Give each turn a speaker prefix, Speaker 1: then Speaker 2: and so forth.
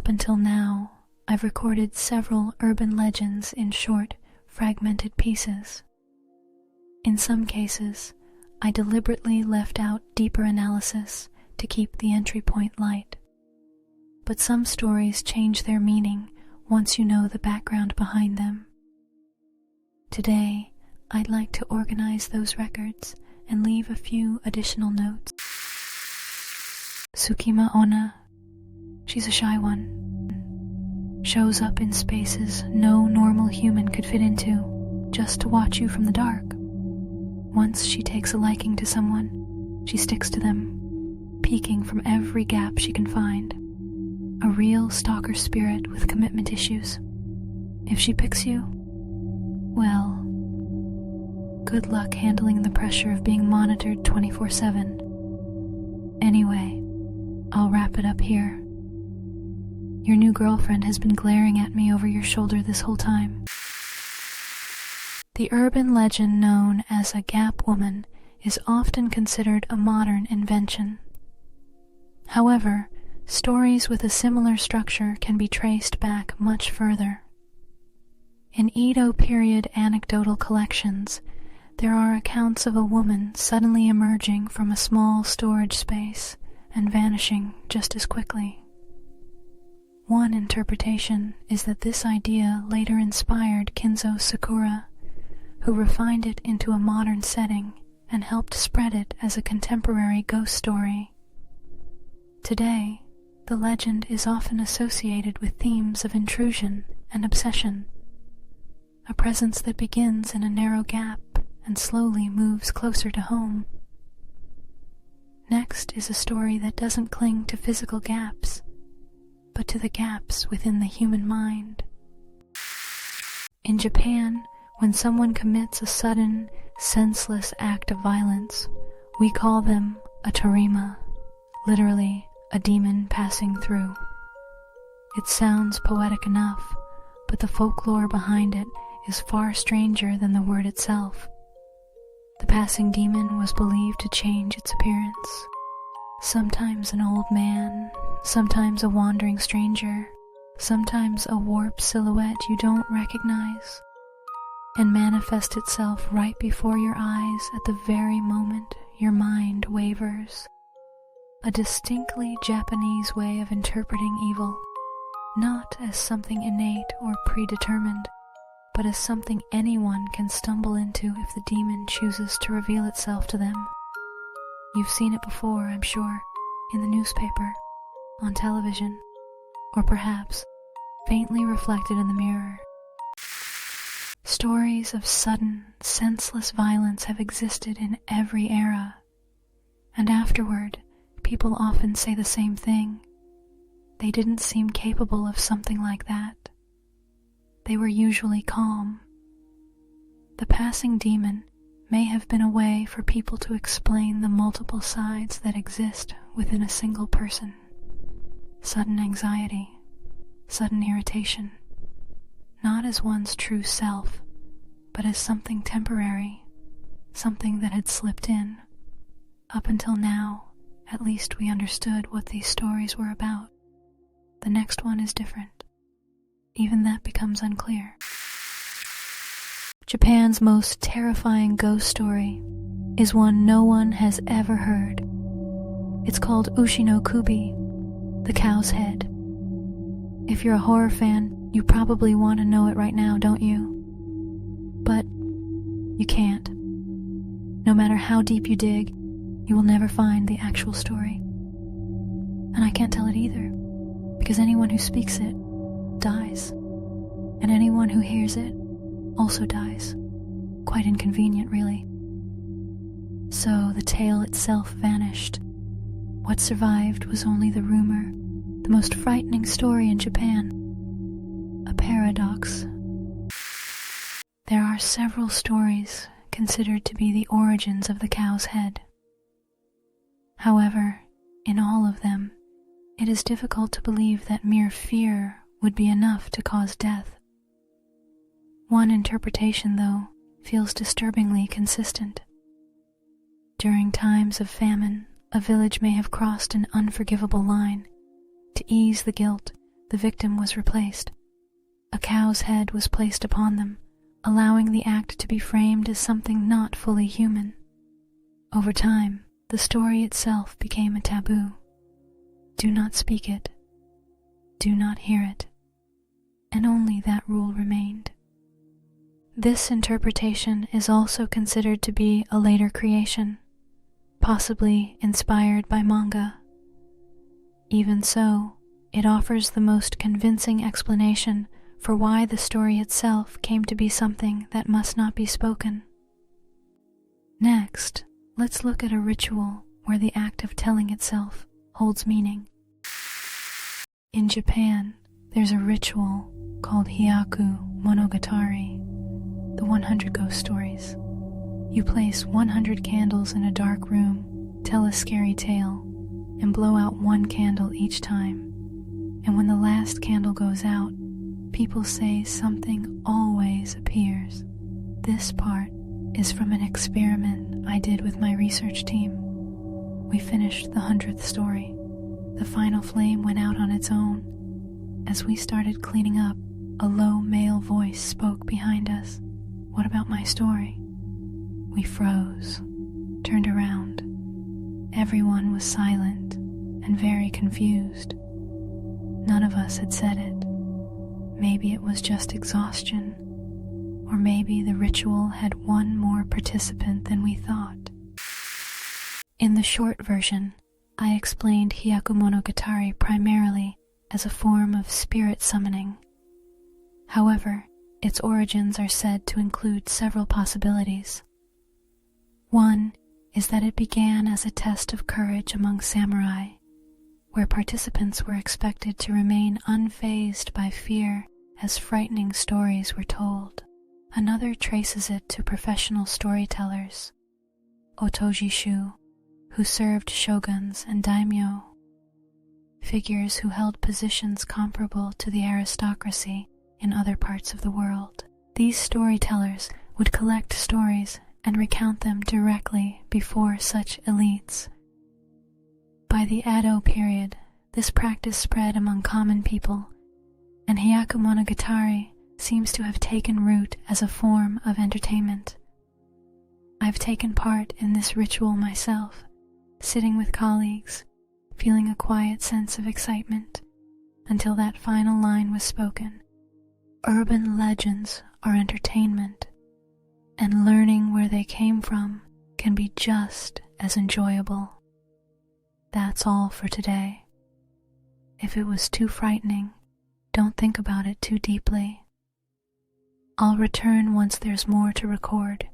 Speaker 1: Up until now, I've recorded several urban legends in short, fragmented pieces. In some cases, I deliberately left out deeper analysis to keep the entry point light. But some stories change their meaning once you know the background behind them. Today, I'd like to organize those records and leave a few additional notes. Tsukima Onna, she's a shy one. Shows up in spaces no normal human could fit into, just to watch you from the dark. Once she takes a liking to someone, she sticks to them, peeking from every gap she can find. A real stalker spirit with commitment issues. If she picks you, well, good luck handling the pressure of being monitored 24/7. Anyway, I'll wrap it up here. Your new girlfriend has been glaring at me over your shoulder this whole time. The urban legend known as a Gap Woman is often considered a modern invention. However, stories with a similar structure can be traced back much further. In Edo period anecdotal collections, there are accounts of a woman suddenly emerging from a small storage space and vanishing just as quickly. One interpretation is that this idea later inspired Kinzo Sakura, who refined it into a modern setting and helped spread it as a contemporary ghost story. Today, the legend is often associated with themes of intrusion and obsession, a presence that begins in a narrow gap and slowly moves closer to home. Next is a story that doesn't cling to physical gaps, but to the gaps within the human mind. In Japan, when someone commits a sudden, senseless act of violence, we call them a torima, literally a demon passing through. It sounds poetic enough, but the folklore behind it is far stranger than the word itself. The passing demon was believed to change its appearance. Sometimes an old man, sometimes a wandering stranger, sometimes a warped silhouette you don't recognize, and manifest itself right before your eyes at the very moment your mind wavers. A distinctly Japanese way of interpreting evil, not as something innate or predetermined, but as something anyone can stumble into if the demon chooses to reveal itself to them. You've seen it before, I'm sure, in the newspaper, on television, or perhaps faintly reflected in the mirror. Stories of sudden, senseless violence have existed in every era, and afterward, people often say the same thing. They didn't seem capable of something like that. They were usually calm. The passing demon may have been a way for people to explain the multiple sides that exist within a single person. Sudden anxiety, sudden irritation, not as one's true self, but as something temporary, something that had slipped in. Up until now, at least we understood what these stories were about. The next one is different. Even that becomes unclear. Japan's most terrifying ghost story is one no one has ever heard. It's called Ushi no Kubi, the cow's head. If you're a horror fan, you probably want to know it right now, don't you? But you can't. No matter how deep you dig, you will never find the actual story. And I can't tell it either, because anyone who speaks it dies, and anyone who hears it also dies. Quite inconvenient, really. So the tale itself vanished. What survived was only the rumor, the most frightening story in Japan. A paradox. There are several stories considered to be the origins of the cow's head. However, in all of them, it is difficult to believe that mere fear would be enough to cause death. One interpretation, though, feels disturbingly consistent. During times of famine, a village may have crossed an unforgivable line. To ease the guilt, the victim was replaced. A cow's head was placed upon them, allowing the act to be framed as something not fully human. Over time, the story itself became a taboo. Do not speak it. Do not hear it. And only that rule remained. This interpretation is also considered to be a later creation, possibly inspired by manga. Even so, it offers the most convincing explanation for why the story itself came to be something that must not be spoken. Next, let's look at a ritual where the act of telling itself holds meaning. In Japan, there's a ritual called Hyakumonogatari, the 100 ghost stories. You place 100 candles in a dark room, tell a scary tale, and blow out one candle each time. And when the last candle goes out, people say something always appears. This part is from an experiment I did with my research team. We finished the 100th story. The final flame went out on its own. As we started cleaning up, a low male voice spoke behind us. What about my story? We froze, turned around. Everyone was silent and very confused. None of us had said it. Maybe it was just exhaustion, or maybe the ritual had one more participant than we thought. In the short version, I explained Hyakumonogatari primarily as a form of spirit summoning. However, its origins are said to include several possibilities. One is that it began as a test of courage among samurai, where participants were expected to remain unfazed by fear as frightening stories were told. Another traces it to professional storytellers, otojishu, who served shoguns and daimyo, figures who held positions comparable to the aristocracy in other parts of the world. These storytellers would collect stories and recount them directly before such elites. By the Edo period, this practice spread among common people, and Hyakumonogatari seems to have taken root as a form of entertainment. I've taken part in this ritual myself, sitting with colleagues, feeling a quiet sense of excitement, until that final line was spoken. Urban legends are entertainment, and learning where they came from can be just as enjoyable. That's all for today. If it was too frightening, don't think about it too deeply. I'll return once there's more to record.